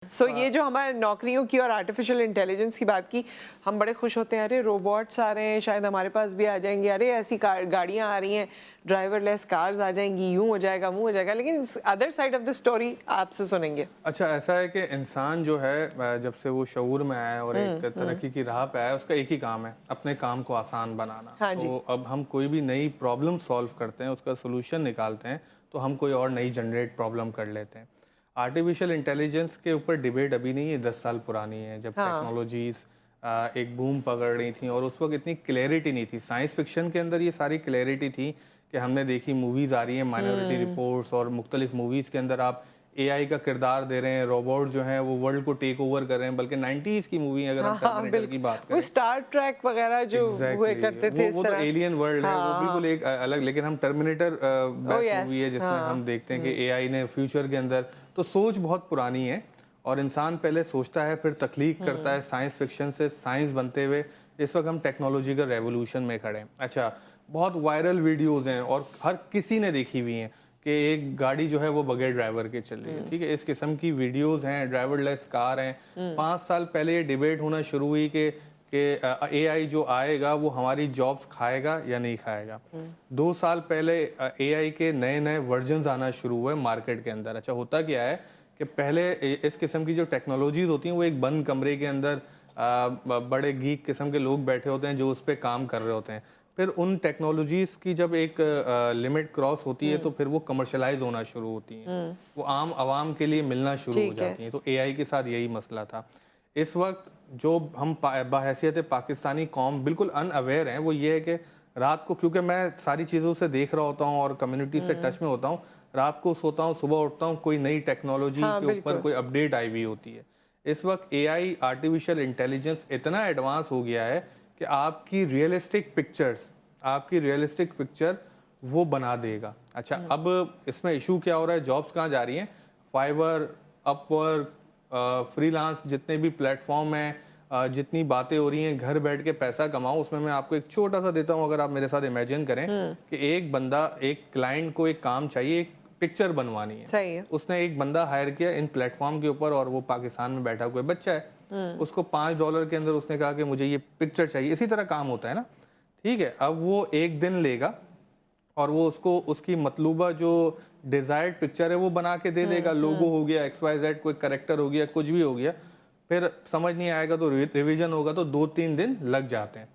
سو یہ جو ہمارے نوکریوں کی اور آرٹیفیشیل انٹیلیجنس کی بات کی، ہم بڑے خوش ہوتے ہیں، ارے روبوٹس آ رہے ہیں، شاید ہمارے پاس بھی آ جائیں گے، ارے ایسی گاڑیاں آ رہی ہیں، ڈرائیور لیس کارز آ جائیں گی، یوں ہو جائے گا وہ ہو جائے گا، لیکن other side of the story آپ سے سنیں گے. اچھا ایسا ہے کہ انسان جو ہے جب سے وہ شعور میں آیا اور ایک ترقی کی راہ پہ آیا، اس کا ایک ہی کام ہے، اپنے کام کو آسان بنانا. تو اب ہم کوئی بھی نئی پرابلم سالو کرتے ہیں، اس کا سولوشن نکالتے ہیں، تو ہم کوئی اور نئی جنریٹ پرابلم کر لیتے ہیں. آرٹیفیشیل انٹیلیجنس کے اوپر ڈیبیٹ ابھی نہیں ہے، 10 سال پرانی ہے، جب ٹیکنالوجیز ایک بوم پکڑ رہی تھیں اور اس وقت اتنی کلیئرٹی نہیں تھی. سائنس فکشن کے اندر یہ ساری کلیئرٹی تھی کہ ہم نے دیکھی موویز آ رہی ہیں، مائنورٹی رپورٹس اور مختلف موویز کے اندر آپ اے آئی کا کردار دے رہے ہیں، روبوٹ جو ہیں وہ ورلڈ کو ٹیک اوور کر رہے ہیں. بلکہ 90s کی مووی اگر ہم ٹرمینیٹر کی بات کریں، وہ اسٹار ٹریک وغیرہ جو ہوئے کرتے تھے، وہ تو ایلین ورلڈ ہے، وہ بالکل ایک الگ. لیکن ہم ٹرمینیٹر بیسٹ مووی ہے جس میں ہم دیکھتے ہیں کہ اے آئی نے فیوچر کے اندر، تو سوچ بہت پرانی ہے اور انسان پہلے سوچتا ہے پھر تخلیق کرتا ہے. سائنس فکشن سے سائنس بنتے ہوئے اس وقت ہم ٹیکنالوجیکل ریولوشن میں کھڑے ہیں. اچھا بہت وائرل ویڈیوز ہیں اور ہر کسی نے دیکھی ہوئی ہیں کہ ایک گاڑی جو ہے وہ بغیر ڈرائیور کے چل رہی ہے. ٹھیک ہے، اس قسم کی ویڈیوز ہیں، ڈرائیور لیس کار ہیں. 5 سال پہلے یہ ڈیبیٹ ہونا شروع ہوئی کہ اے آئی جو آئے گا وہ ہماری جابس کھائے گا یا نہیں کھائے گا. 2 سال پہلے اے آئی کے نئے ورژنز آنا شروع ہوئے مارکیٹ کے اندر. اچھا ہوتا کیا ہے کہ پہلے اس قسم کی جو ٹیکنالوجیز ہوتی ہیں وہ ایک بند کمرے کے اندر بڑے گیک قسم کے لوگ بیٹھے ہوتے ہیں جو اس پہ کام کر رہے ہوتے ہیں. پھر ان ٹیکنالوجیز کی جب ایک لمٹ کراس ہوتی ہے تو پھر وہ کمرشلائز ہونا شروع ہوتی ہیں، وہ عام عوام کے لیے ملنا شروع ہو جاتی ہیں. تو اے آئی کے ساتھ یہی مسئلہ تھا. اس وقت جو ہم بحیثیت پاکستانی قوم بالکل ان اویئر ہیں وہ یہ ہے کہ رات کو، کیونکہ میں ساری چیزوں سے دیکھ رہا ہوتا ہوں اور کمیونٹی سے ٹچ میں ہوتا ہوں، رات کو سوتا ہوں صبح اٹھتا ہوں کوئی نئی ٹیکنالوجی کے اوپر کوئی اپڈیٹ آئی ہوئی ہوتی ہے. اس وقت اے آئی آرٹیفیشیل انٹیلیجنس اتنا ایڈوانس ہو گیا ہے کہ آپ کی ریئلسٹک پکچر وہ بنا دے گا. اچھا اب اس میں ایشو کیا ہو رہا ہے، جابس کہاں جا رہی ہیں؟ فائیور، اپ ورک، فری لانس، جتنے بھی پلیٹ فارم ہیں، جتنی باتیں ہو رہی ہیں گھر بیٹھ کے پیسہ کماؤ. اس میں میں آپ کو ایک چھوٹا سا دیتا ہوں، اگر آپ میرے ساتھ امیجن کریں کہ ایک بندہ، ایک کلائنٹ کو ایک کام چاہیے، ایک پکچر بنوانی ہے. اس نے ایک بندہ ہائر کیا ان پلیٹ فارم کے اوپر اور وہ پاکستان میں بیٹھا کوئی بچہ ہے، اس کو $5 کے اندر اس نے کہا کہ مجھے یہ پکچر چاہیے. اسی طرح کام ہوتا ہے نا. ٹھیک ہے، اب وہ 1 دن لے گا اور وہ اس کو اس کی مطلوبہ جو ڈیزائرڈ پکچر ہے وہ بنا کے دے دے گا. لوگو ہو گیا، XYZ کوئی کریکٹر ہو گیا، کچھ بھی ہو گیا. پھر سمجھ نہیں آئے گا تو ریویژن ہوگا تو 2-3 دن لگ جاتے ہیں.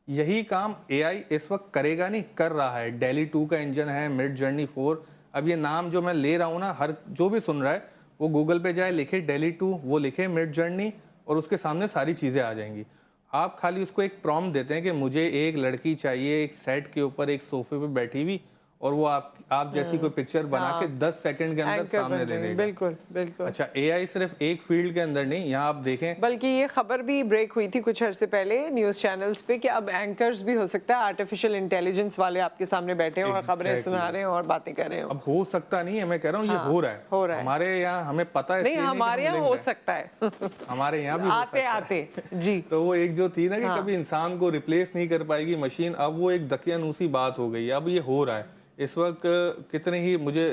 یہی کام اے آئی اس وقت کرے گا نہیں، کر رہا ہے. ڈیلی 2 کا انجن ہے، مڈ جرنی 4. اب یہ نام جو میں لے رہا ہوں نا، ہر جو بھی سن رہا ہے وہ گوگل پہ جائے، لکھے ڈیلی 2، وہ لکھے مڈ جرنی اور اس کے سامنے ساری چیزیں آ جائیں گی. آپ خالی اس کو ایک پرومپٹ دیتے ہیں کہ مجھے ایک لڑکی چاہیے ایک سیٹ کے اوپر ایک صوفے پہ بیٹھی ہوئی، اور وہ آپ جیسی کوئی پکچر بنا کے 10 سیکنڈ کے اندر سامنے دے دے گا. بالکل بالکل. اچھا اے آئی صرف ایک فیلڈ کے اندر نہیں، یہاں آپ دیکھیں، بلکہ یہ خبر بھی بریک ہوئی تھی کچھ عرصے پہلے نیوز چینلز پہ کہ اب اینکرز بھی ہو سکتا ہے آرٹیفیشیل انٹیلیجنس والے آپ کے سامنے بیٹھے ہیں اور خبریں سنا رہے ہیں اور باتیں کر رہے ہیں. اب ہو سکتا نہیں ہے، میں کہہ رہا ہوں یہ ہو رہا ہے. ہمارے یہاں ہمیں پتہ ہے، نہیں ہمارے یہاں ہو سکتا ہے، ہمارے یہاں بھی آتے آتے. جی تو وہ ایک جو تھی نا کہ کبھی انسان کو ریپلیس نہیں کر پائے گی مشین، اب وہ ایک دقیانوسی بات ہو گئی. اب یہ ہو رہا ہے. اس وقت کتنے ہی مجھے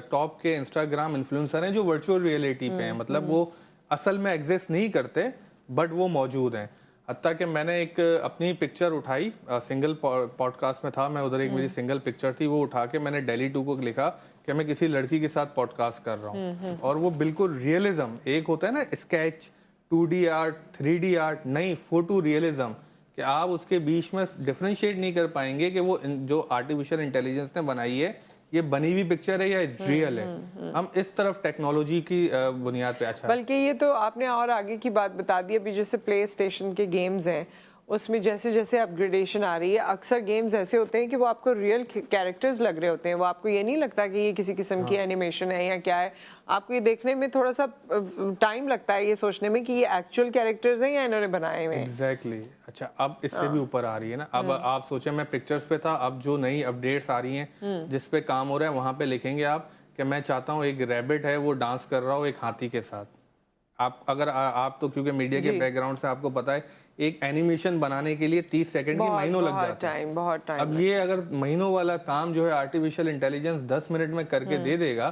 ٹاپ کے انسٹاگرام انفلوئنسر ہیں جو ورچوئل ریئلٹی پہ ہیں، مطلب وہ اصل میں ایگزسٹ نہیں کرتے بٹ وہ موجود ہیں. حتیٰ کہ میں نے ایک اپنی پکچر اٹھائی، سنگل پوڈ کاسٹ میں تھا میں ادھر، ایک میری سنگل پکچر تھی، وہ اٹھا کے میں نے ڈیلی 2 کو لکھا کہ میں کسی لڑکی کے ساتھ پوڈ کاسٹ کر رہا ہوں. اور وہ بالکل ریئلزم، ایک ہوتا ہے نا sketch 2D art 3D art, نہیں فوٹو ریئلزم، کہ آپ اس کے بیچ میں ڈفرینشیٹ نہیں کر پائیں گے کہ وہ جو آرٹیفیشیل انٹیلیجنس نے بنائی ہے یہ بنی ہوئی پکچر ہے یا ریئل ہے. ہم اس طرف ٹیکنالوجی کی بنیاد پہ. اچھا بلکہ یہ تو آپ نے اور آگے کی بات بتا دی. ابھی جیسے پلے اسٹیشن کے گیمز ہیں اس میں جیسے جیسے اپ گریڈیشن آ رہی ہے، اکثر گیمز ایسے ہوتے ہیں کہ وہ آپ کو ریئل کیریکٹرز لگ رہے ہوتے ہیں. وہ آپ کو یہ نہیں لگتا کہ یہ کسی قسم کی اینیمیشن ہے یا کیا ہے. آپ کو یہ دیکھنے میں تھوڑا سا ٹائم لگتا ہے یہ سوچنے میں کہ یہ ایکچوئل کیریکٹرز ہیں یا انہوں نے بنائے ہوئے ہیں. ایگزیکٹلی. اچھا اب اس سے بھی اوپر آ رہی ہے نا. اب آپ سوچیں میں پکچرز پہ تھا، اب جو نئی اپڈیٹس آ رہی ہیں جس پہ کام ہو رہا ہے وہاں پہ لکھیں گے آپ کہ میں چاہتا ہوں ایک ریبٹ ہے وہ ڈانس کر رہا ہو ایک ہاتھی کے ساتھ. اگر آپ تو کیونکہ میڈیا کے بیک گراؤنڈ سے آپ کو پتا ہے ایک اینیمیشن بنانے کے لیے 30 سیکنڈ کی مہینوں لگ جاتے ہیں. بہت ٹائم. اب یہ اگر مہینوں والا کام جو ہے آرٹیفیشیل انٹیلیجنس 10 منٹ میں کر کے دے دے گا